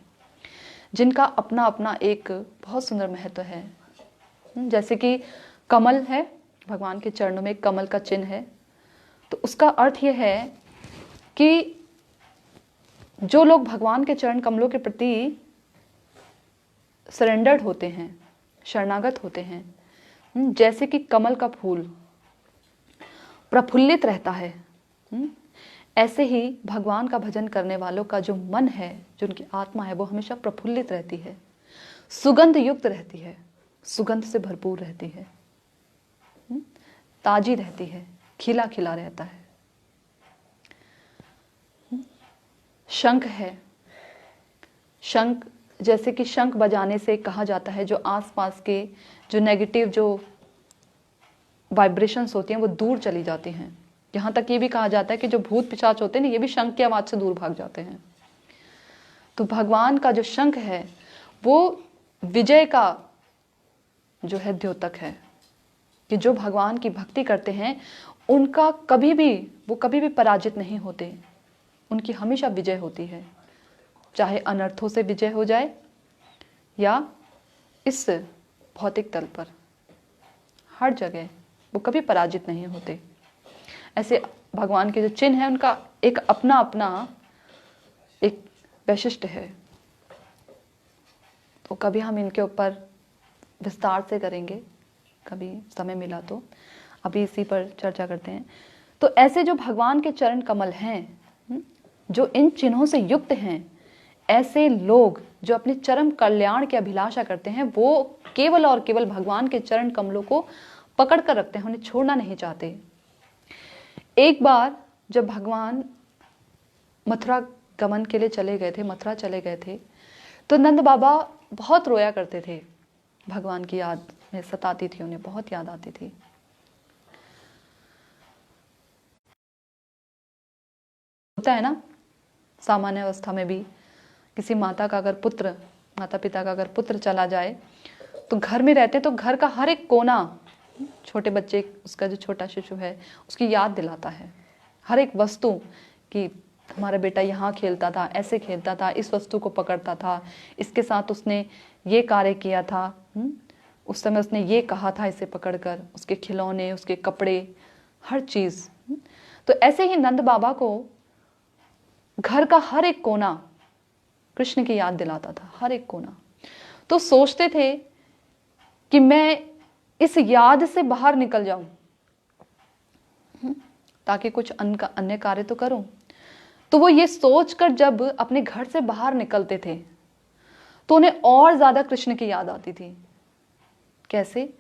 A: जिनका अपना अपना एक बहुत सुंदर महत्व है। जैसे कि कमल है, भगवान के चरणों में एक कमल का चिन्ह है, तो उसका अर्थ यह है कि जो लोग भगवान के चरण कमलों के प्रति सरेंडर्ड होते हैं, शरणागत होते हैं, जैसे कि कमल का फूल प्रफुल्लित रहता है, ऐसे ही भगवान का भजन करने वालों का जो मन है, जो उनकी आत्मा है, वो हमेशा प्रफुल्लित रहती है, सुगंध युक्त रहती है, सुगंध से भरपूर रहती है, ताजी रहती है, खिला खिला रहता है। शंख है, शंख, जैसे कि शंख बजाने से कहा जाता है जो आसपास के जो नेगेटिव जो वाइब्रेशंस होती हैं वो दूर चली जाती हैं। यहाँ तक ये भी कहा जाता है कि जो भूत पिशाच होते हैं ना, ये भी शंख की आवाज़ से दूर भाग जाते हैं। तो भगवान का जो शंख है वो विजय का जो है द्योतक है, कि जो भगवान की भक्ति करते हैं उनका कभी भी, वो कभी भी पराजित नहीं होते, उनकी हमेशा विजय होती है, चाहे अनर्थों से विजय हो जाए या इस भौतिक तल पर, हर जगह वो कभी पराजित नहीं होते। ऐसे भगवान के जो चिन्ह है उनका एक अपना अपना एक वैशिष्ट्य है। तो कभी हम इनके ऊपर विस्तार से करेंगे, कभी समय मिला तो, अभी इसी पर चर्चा करते हैं। तो ऐसे जो भगवान के चरण कमल हैं, जो इन चिन्हों से युक्त हैं, ऐसे लोग जो अपने चरम कल्याण की अभिलाषा करते हैं, वो केवल और केवल भगवान के चरण कमलों को पकड़ कर रखते हैं, उन्हें छोड़ना नहीं चाहते। एक बार जब भगवान मथुरा गमन के लिए चले गए थे, मथुरा चले गए थे, तो नंद बाबा बहुत रोया करते थे, भगवान की याद में सताती थी, उन्हें बहुत याद आती थी। होता है ना, सामान्य अवस्था में भी किसी माता पिता का अगर पुत्र चला जाए तो घर में रहते तो घर का हर एक कोना, छोटे बच्चे, उसका जो छोटा शिशु है उसकी याद दिलाता है, हर एक वस्तु कि हमारा बेटा यहाँ खेलता था, ऐसे खेलता था, इस वस्तु को पकड़ता था, इसके साथ उसने ये कार्य किया था, उस समय उसने ये कहा था इसे पकड़कर, उसके खिलौने, उसके कपड़े, हर चीज़। तो ऐसे ही नंद बाबा को घर का हर एक कोना कृष्ण की याद दिलाता था, हर एक कोना। तो सोचते थे कि मैं इस याद से बाहर निकल जाऊं ताकि कुछ अन्य कार्य तो करूं। तो वो ये सोचकर जब अपने घर से बाहर निकलते थे तो उन्हें और ज्यादा कृष्ण की याद आती थी। कैसे?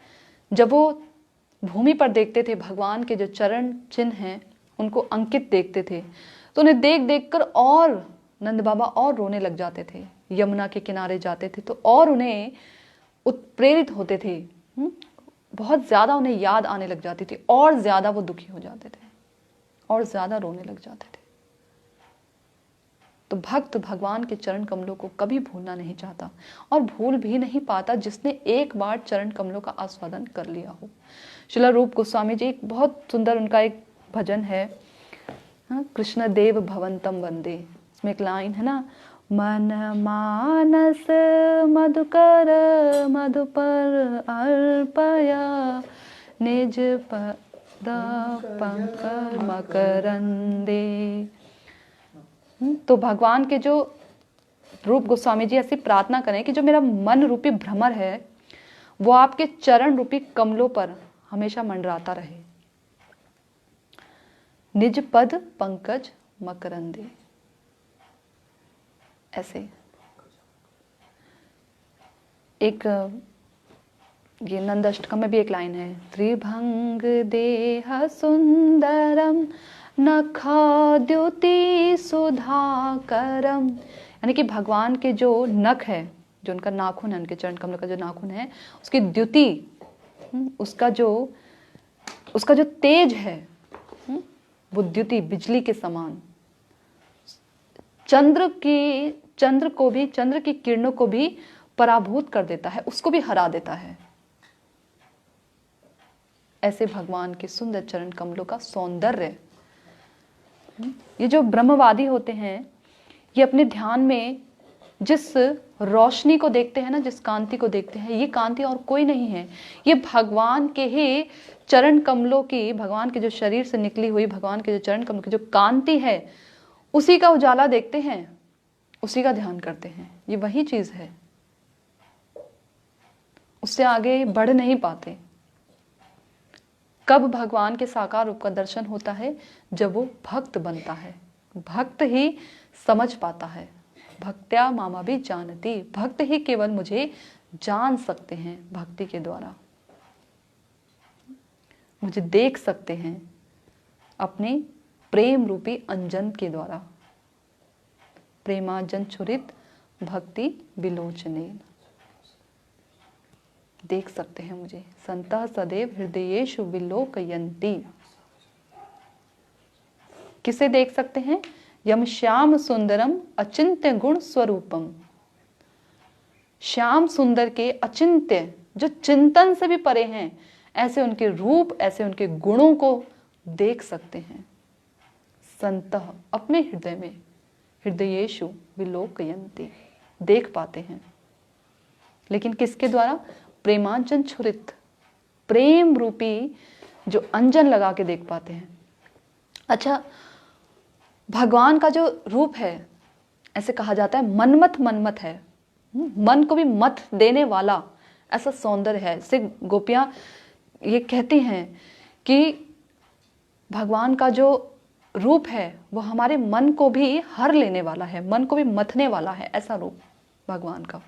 A: जब वो भूमि पर देखते थे भगवान के जो चरण चिन्ह हैं उनको अंकित देखते थे, तो उन्हें देख देख कर और नंद बाबा और रोने लग जाते थे। यमुना के किनारे जाते थे तो और उन्हें उत्प्रेरित होते थे, बहुत ज्यादा उन्हें याद आने लग जाती थी, और ज्यादा वो दुखी हो जाते थे, और ज्यादा रोने लग जाते थे। तो भक्त भगवान के चरण कमलों को कभी भूलना नहीं चाहता, और भूल भी नहीं पाता जिसने एक बार चरण कमलों का आस्वादन कर लिया हो। श्रील रूप गोस्वामी जी, एक बहुत सुंदर उनका एक भजन है, कृष्ण देव भवंतम वंदे। इसमें एक लाइन है ना, मन मानस मधुकर मधुपर अर्पया निज पद पंकज मकरंदे। तो भगवान के जो रूप गोस्वामी जी ऐसी प्रार्थना करें कि जो मेरा मन रूपी भ्रमर है वो आपके चरण रूपी कमलों पर हमेशा मंडराता रहे। निज पद पंकज मकरंदे, ऐसे एक ये नंद अष्टकम में भी एक लाइन है, त्रिभंग देह सुंदरम नखाद्युति सुधाकरम। यानी कि भगवान के जो नख है, जो उनका नाखून है, उनके चरण कमल का जो नाखून है, उसकी द्युति, उसका जो तेज है, वो द्युति बिजली के समान, चंद्र की किरणों को भी पराभूत कर देता है, उसको भी हरा देता है। ऐसे भगवान के सुंदर चरण कमलों का सौंदर्य, ये जो ब्रह्मवादी होते हैं ये अपने ध्यान में जिस रोशनी को देखते हैं ना, जिस कांति को देखते हैं, ये कांति और कोई नहीं है, ये भगवान के ही चरण कमलों की, भगवान के जो शरीर से निकली हुई भगवान के जो चरण कमलों की जो कांति है, उसी का उजाला देखते हैं, उसी का ध्यान करते हैं। ये वही चीज है, उससे आगे बढ़ नहीं पाते। कब भगवान के साकार रूप का दर्शन होता है? जब वो भक्त बनता है, भक्त ही समझ पाता है। भक्त्या मामा भी जानती, भक्त ही केवल मुझे जान सकते हैं भक्ति के द्वारा, मुझे देख सकते हैं अपने प्रेम रूपी अंजन के द्वारा। प्रेमांजन छुरित भक्ति विलोचने, देख सकते हैं मुझे। संतः सदैव हृदयेषु विलोकयन्ति, किसे देख सकते हैं? यम श्याम सुंदरम अचिंत्य गुण स्वरूपम, श्याम सुंदर के अचिंत्य, जो चिंतन से भी परे हैं, ऐसे उनके रूप, ऐसे उनके गुणों को देख सकते हैं। संतः, अपने हृदय में, हृदयेषु विलोकयन्ति, देख पाते हैं। लेकिन किसके द्वारा? प्रेमांजन छुरित, प्रेम रूपी जो अंजन लगा के देख पाते हैं। अच्छा, भगवान का जो रूप है, ऐसे कहा जाता है मनमत मनमत है, मन को भी मत देने वाला ऐसा सौंदर्य है। इससे गोपियां ये कहती हैं कि भगवान का जो रूप है वो हमारे मन को भी हर लेने वाला है, मन को भी मथने वाला है, ऐसा रूप भगवान का।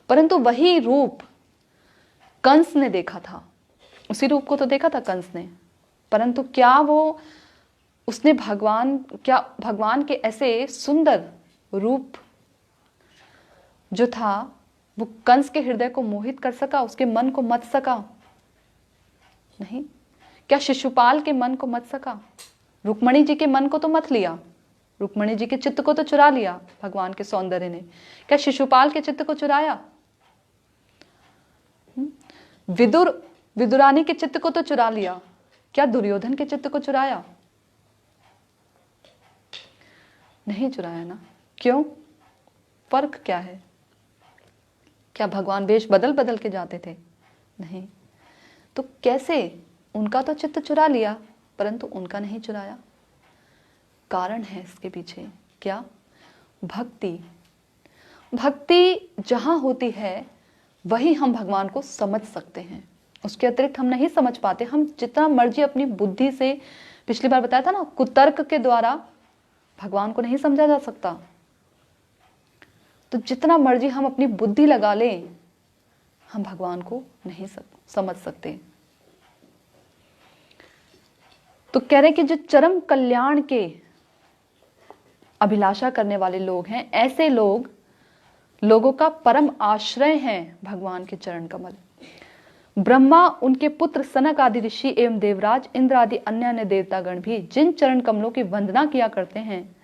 A: परंतु वही रूप कंस ने देखा था, उसी रूप को तो देखा था कंस ने, परंतु क्या वो उसने भगवान के ऐसे सुंदर रूप जो था वो कंस के हृदय को मोहित कर सका, उसके मन को मथ सका? नहीं। क्या शिशुपाल के मन को मथ सका? रुक्मणी जी के मन को तो मथ लिया, रुक्मणी जी के चित्त को तो चुरा लिया भगवान के सौंदर्य ने। क्या शिशुपाल के चित्त को चुराया? विदुरानी के चित्त को तो चुरा लिया, क्या दुर्योधन के चित्त को चुराया? नहीं चुराया ना। क्यों? फर्क क्या है? क्या भगवान वेश बदल बदल के जाते थे? नहीं। तो कैसे? उनका तो चित्त चुरा लिया परंतु उनका नहीं चुराया। कारण है इसके पीछे क्या? भक्ति। भक्ति जहां होती है वही हम भगवान को समझ सकते हैं, उसके अतिरिक्त हम नहीं समझ पाते। हम जितना मर्जी अपनी बुद्धि से, पिछली बार बताया था ना, कुतर्क के द्वारा भगवान को नहीं समझा जा सकता। तो जितना मर्जी हम अपनी बुद्धि लगा लें, हम भगवान को नहीं समझ सकते। तो कह रहे कि जो चरम कल्याण के अभिलाषा करने वाले लोग हैं, ऐसे लोगों का परम आश्रय हैं भगवान के चरण कमल। ब्रह्मा, उनके पुत्र सनक आदि ऋषि एवं देवराज, इंद्र आदि अन्य अन्य देवतागण भी जिन चरण कमलों की वंदना किया करते हैं,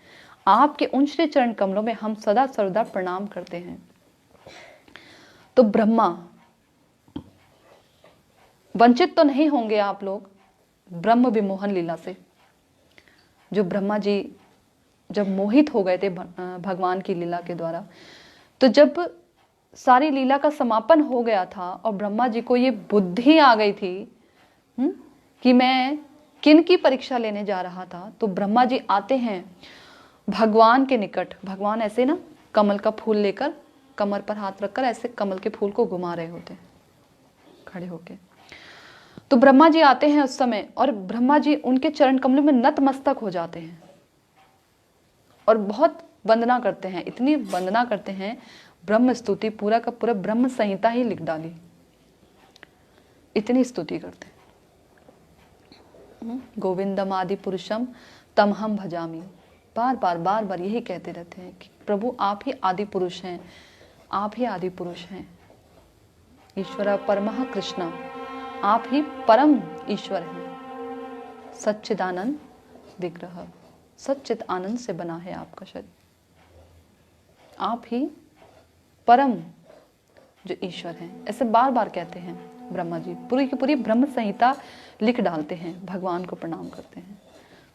A: आपके उन श्री चरण कमलों में हम सदा सर्वदा प्रणाम करते हैं। तो ब्रह्मा, वंचित तो नहीं होंगे आप लोग ब्रह्म विमोहन लीला से। जो ब्रह्मा जी जब मोहित हो गए थे भगवान की लीला के द्वारा, तो जब सारी लीला का समापन हो गया था और ब्रह्मा जी को ये बुद्धि आ गई थी कि मैं किन की परीक्षा लेने जा रहा था, तो ब्रह्मा जी आते हैं भगवान के निकट। भगवान ऐसे ना कमल का फूल लेकर कमर पर हाथ रखकर ऐसे कमल के फूल को घुमा रहे होते खड़े होके। तो ब्रह्मा जी आते हैं उस समय और ब्रह्मा जी उनके चरण कमलों में नतमस्तक हो जाते हैं और बहुत वंदना करते हैं। इतनी वंदना करते हैं, ब्रह्म स्तुति पूरा का पूरा ब्रह्म संहिता ही लिख डाली, इतनी स्तुति करते हैं। गोविंदम आदि पुरुषम तम हम भजामी, बार बार यही कहते रहते हैं कि प्रभु आप ही आदि पुरुष हैं, आप ही आदि पुरुष हैं। ईश्वर परमः कृष्ण, आप ही परम ईश्वर हैं। सच्चिदानंद विग्रह, सच्चित आनंद से बना है आपका शरीर। आप ही परम जो ईश्वर हैं, ऐसे बार बार कहते हैं ब्रह्मा जी। पूरी की पूरी ब्रह्म संहिता लिख डालते हैं, भगवान को प्रणाम करते हैं।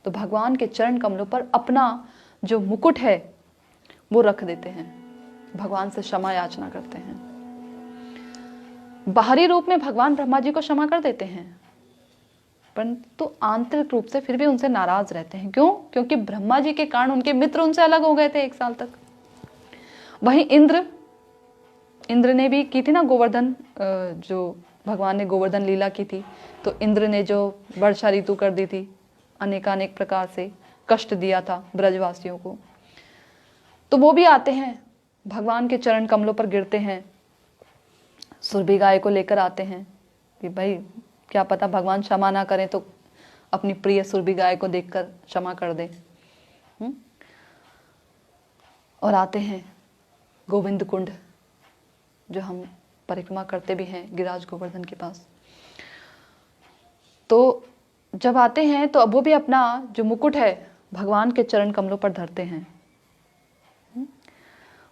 A: तो भगवान के चरण कमलों पर अपना जो मुकुट है वो रख देते हैं, भगवान से क्षमा याचना करते हैं। बाहरी रूप में भगवान ब्रह्मा जी को क्षमा कर देते हैं, परंतु आंतरिक रूप से फिर भी उनसे नाराज रहते हैं। क्यों? क्योंकि ब्रह्मा जी के कारण उनके मित्र उनसे अलग हो गए थे 1 साल तक। वहीं इंद्र ने भी की थी ना गोवर्धन, जो भगवान ने गोवर्धन लीला की थी, तो इंद्र ने जो वर्षा ऋतु कर दी थी अनेकानेक प्रकार से, कष्ट दिया था ब्रजवासियों को। तो वो भी आते हैं, भगवान के चरण कमलों पर गिरते हैं, सुरभि गाय को लेकर आते हैं कि भाई क्या पता भगवान क्षमा ना करें तो अपनी प्रिय सुरभि गाय को देखकर क्षमा कर दें। और आते हैं गोविंद कुंड, जो हम परिक्रमा करते भी हैं गिरिराज गोवर्धन के पास। तो जब आते हैं तो अब वो भी अपना जो मुकुट है भगवान के चरण कमलों पर धरते हैं।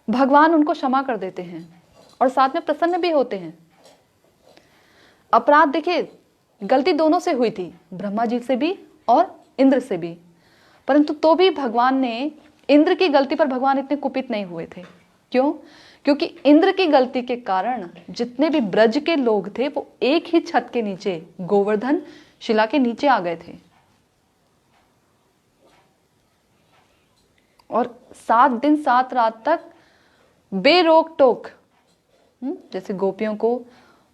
A: भगवान उनको क्षमा कर देते हैं और साथ में प्रसन्न भी होते हैं। अपराध देखिए, गलती दोनों से हुई थी, ब्रह्मा जी से भी और इंद्र से भी, परंतु तो भी भगवान ने, इंद्र की गलती पर भगवान इतने कुपित नहीं हुए थे। क्यों? क्योंकि इंद्र की गलती के कारण जितने भी ब्रज के लोग थे वो एक ही छत के नीचे, गोवर्धन शिला के नीचे आ गए थे और 7 दिन 7 रात तक बेरोक टोक, जैसे गोपियों को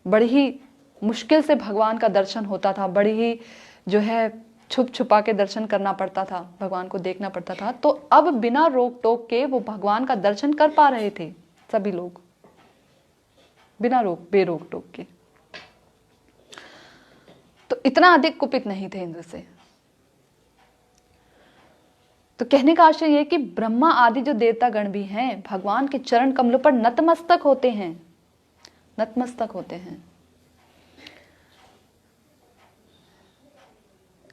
A: बड़ी ही मुश्किल से भगवान का दर्शन होता था, बड़ी ही जो है छुप छुपा के दर्शन करना पड़ता था, भगवान को देखना पड़ता था। तो अब बिना रोक टोक के वो भगवान का दर्शन कर पा रहे थे सभी लोग, बिना बेरोक टोक के। तो इतना अधिक कुपित नहीं थे इंद्र से। तो कहने का आशय यह कि ब्रह्मा आदि जो देवता गण भी हैं भगवान के चरण कमलों पर नतमस्तक होते हैं, नतमस्तक होते हैं।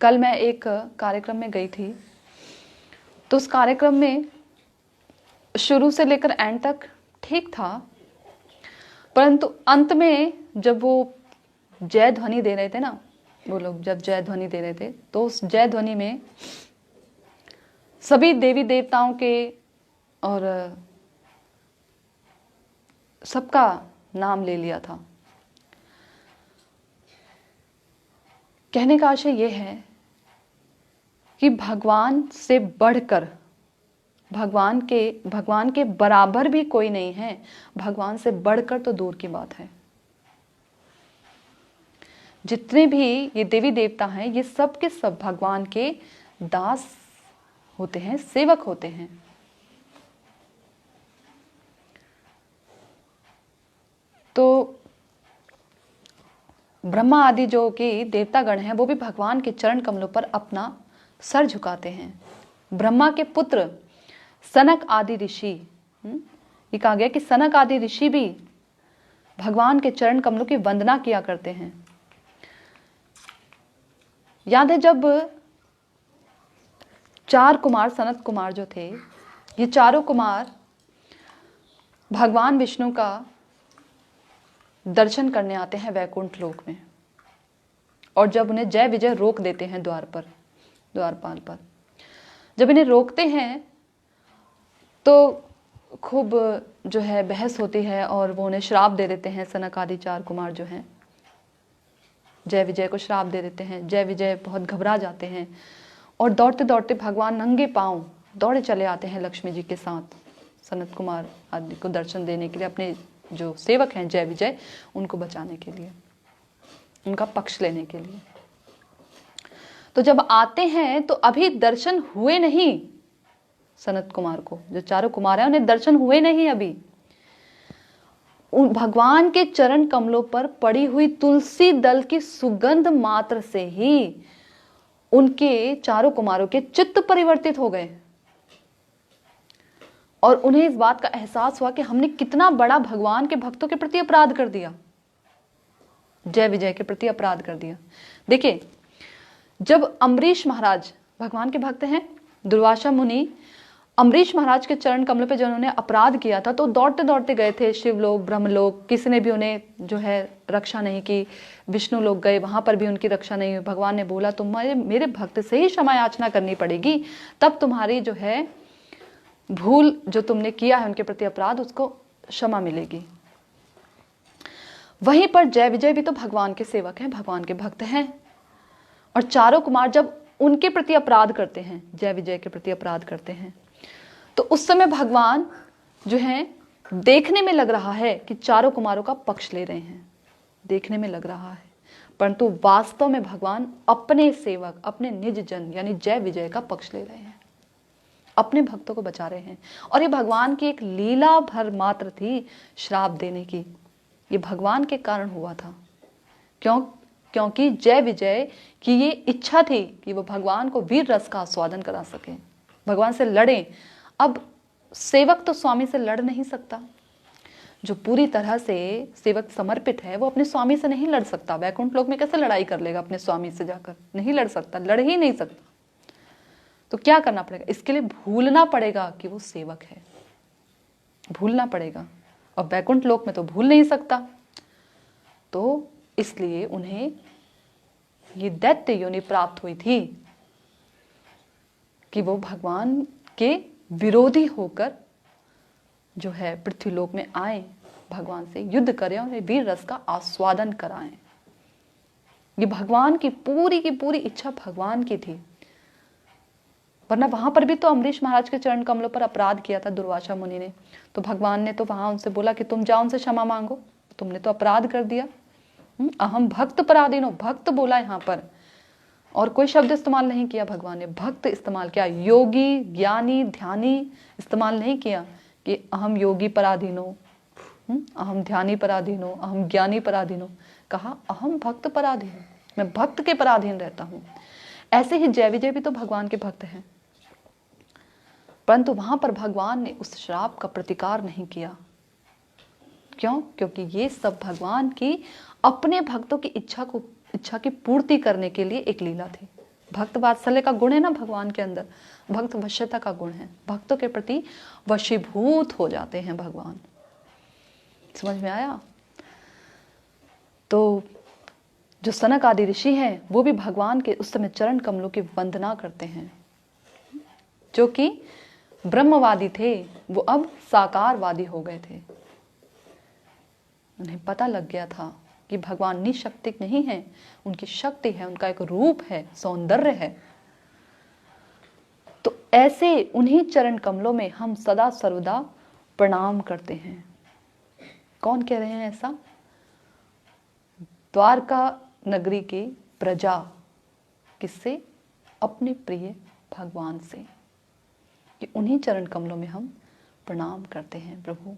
A: कल मैं एक कार्यक्रम में गई थी, तो उस कार्यक्रम में शुरू से लेकर एंड तक ठीक था, परंतु अंत में जब वो जय ध्वनि दे रहे थे ना, वो लोग जब जय ध्वनि दे रहे थे, तो उस जय ध्वनि में सभी देवी देवताओं के और सबका नाम ले लिया था। कहने का आशय यह है कि भगवान से बढ़कर, भगवान के बराबर भी कोई नहीं है, भगवान से बढ़कर तो दूर की बात है। जितने भी ये देवी देवता हैं ये सब के सब भगवान के दास होते हैं, सेवक होते हैं। तो ब्रह्मा आदि जो कि देवतागण हैं वो भी भगवान के चरण कमलों पर अपना सर झुकाते हैं। ब्रह्मा के पुत्र सनक आदि ऋषि, ये कहा गया कि सनक आदि ऋषि भी भगवान के चरण कमलों की वंदना किया करते हैं। याद है जब 4 कुमार, सनत कुमार जो थे, ये चारों कुमार भगवान विष्णु का दर्शन करने आते हैं वैकुंठ लोक में, और जब उन्हें जय विजय रोक देते हैं द्वारपाल पर, जब इन्हें रोकते हैं तो खूब जो है बहस होती है और वो उन्हें श्राप दे देते हैं। सनक आदि 4 कुमार जो हैं जय विजय को श्राप दे देते हैं। जय विजय बहुत घबरा जाते हैं और दौड़ते दौड़ते भगवान नंगे पांव दौड़े चले आते हैं लक्ष्मी जी के साथ सनत कुमार आदि को दर्शन देने के लिए, अपने जो सेवक हैं जय विजय उनको बचाने के लिए, उनका पक्ष लेने के लिए। तो जब आते हैं तो अभी दर्शन हुए नहीं सनत कुमार को, जो चारों कुमार हैं उन्हें दर्शन हुए नहीं अभी। भगवान के चरण कमलों पर पड़ी हुई तुलसी दल की सुगंध मात्र से ही उनके चारों कुमारों के चित्त परिवर्तित हो गए और उन्हें इस बात का एहसास हुआ कि हमने कितना बड़ा भगवान के भक्तों के प्रति अपराध कर दिया, जय विजय के प्रति अपराध कर दिया। देखिए, जब अम्बरीश महाराज भगवान के भक्त हैं, दुर्वासा मुनि अम्बरीश महाराज के चरण कमलों पे जो उन्होंने अपराध किया था तो दौड़ते दौड़ते गए थे शिवलोक, ब्रह्मलोक, किसी ने भी उन्हें जो है रक्षा नहीं की। विष्णु लोग गए, वहां पर भी उनकी रक्षा नहीं हुई। भगवान ने बोला तुम्हारे मेरे भक्त से ही क्षमा याचना करनी पड़ेगी, तब तुम्हारी जो है भूल जो तुमने किया है उनके प्रति अपराध उसको क्षमा मिलेगी। वहीं पर जय विजय भी तो भगवान के सेवक हैं, भगवान के भक्त हैं, और चारों कुमार जब उनके प्रति अपराध करते हैं, जय विजय के प्रति अपराध करते हैं, तो उस समय भगवान जो है देखने में लग रहा है कि चारों कुमारों का पक्ष ले रहे हैं, देखने में लग रहा है, परंतु वास्तव में भगवान अपने सेवक, अपने निज जन यानी जय विजय का पक्ष ले रहे हैं। अपने भक्तों को बचा रहे हैं। और ये भगवान की एक लीला भर मात्र थी श्राप देने की, ये भगवान के कारण हुआ था। क्योंकि जय विजय की ये इच्छा थी कि वो भगवान को वीर रस का आस्वादन करा सके, भगवान से लड़ें। अब सेवक तो स्वामी से लड़ नहीं सकता, जो पूरी तरह से सेवक समर्पित है वो अपने स्वामी से नहीं लड़ सकता। वैकुंठ लोक में कैसे लड़ाई कर लेगा अपने स्वामी से जाकर, नहीं लड़ सकता, लड़ ही नहीं सकता। तो क्या करना पड़ेगा, इसके लिए भूलना पड़ेगा कि वो सेवक है, भूलना पड़ेगा। और वैकुंठ लोक में तो भूल नहीं सकता, तो इसलिए उन्हें ये दैत्य योनि प्राप्त हुई थी कि वो भगवान के विरोधी होकर जो है पृथ्वीलोक में आए, भगवान से युद्ध करें और वीर रस का आस्वादन कराएं। ये भगवान की पूरी इच्छा भगवान की थी। वरना वहां पर भी तो अम्बरीश महाराज के चरण कमलों पर अपराध किया था दुर्वासा मुनि ने, तो भगवान ने तो वहां उनसे बोला कि तुम जाओ उनसे क्षमा मांगो, तुमने तो अपराध कर दिया। अहम भक्त पराधीनो, भक्त बोला यहाँ पर, और कोई शब्द इस्तेमाल नहीं किया भगवान ने, भक्त इस्तेमाल किया। योगी, ज्ञानी, ध्यानी इस्तेमाल नहीं किया कि अहम योगी पराधीनो, अहम ध्यानी पराधीनो, अहम ज्ञानी पराधीनो। कहा अहम भक्त पराधीनो, मैं भक्त के पराधीन रहता हूं। ऐसे ही जय विजय भी तो भगवान के भक्त हैं, परंतु वहां पर भगवान ने उस श्राप का प्रतिकार नहीं किया। क्यों? क्योंकि ये सब भगवान की अपने भक्तों की इच्छा की पूर्ति करने के लिए एक लीला थी। भक्त वात्सल्य का गुण है ना भगवान के अंदर, भक्त वश्यता का गुण है, भक्तों के प्रति वशीभूत हो जाते हैं भगवान। समझ में आया? तो जो सनक आदि ऋषि हैं वो भी भगवान के उस समय चरण कमलों की वंदना करते हैं। जो कि ब्रह्मवादी थे वो अब साकारवादी हो गए थे। उन्हें पता लग गया था कि भगवान निशक्तिक नहीं है, उनकी शक्ति है, उनका एक रूप है, सौंदर्य है। तो ऐसे उन्हीं चरण कमलों में हम सदा सर्वदा प्रणाम करते हैं। कौन कह रहे हैं ऐसा? द्वारका नगरी की प्रजा। किससे? अपने प्रिय भगवान से, कि उन्हीं चरण कमलों में हम प्रणाम करते हैं प्रभु।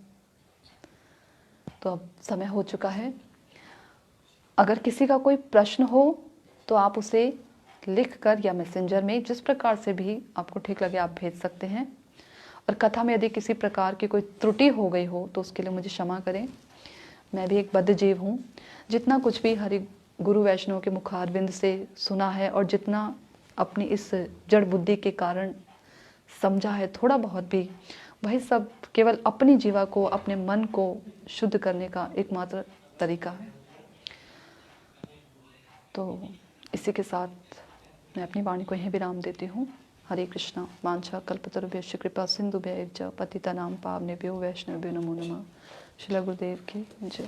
A: तो अब समय हो चुका है। अगर किसी का कोई प्रश्न हो तो आप उसे लिखकर या मैसेंजर में जिस प्रकार से भी आपको ठीक लगे आप भेज सकते हैं। और कथा में यदि किसी प्रकार की कोई त्रुटि हो गई हो तो उसके लिए मुझे क्षमा करें। मैं भी एक बद्ध जीव हूँ। जितना कुछ भी हरि गुरु वैष्णव के मुखारविंद से सुना है और जितना अपनी इस जड़ बुद्धि के कारण समझा है, थोड़ा बहुत भी, वही सब केवल अपनी जीवा को, अपने मन को शुद्ध करने का एकमात्र तरीका है। तो इसी के साथ मैं अपनी वाणी को यहीं विराम देती हूँ। हरे कृष्णा। वांछा कल्पतरुभ्यश्च कृपा सिंधुभ्यैव च पतितानां पावनेभ्यो वैष्णवेभ्यो नमो नमः। श्रील गुरुदेव की जय।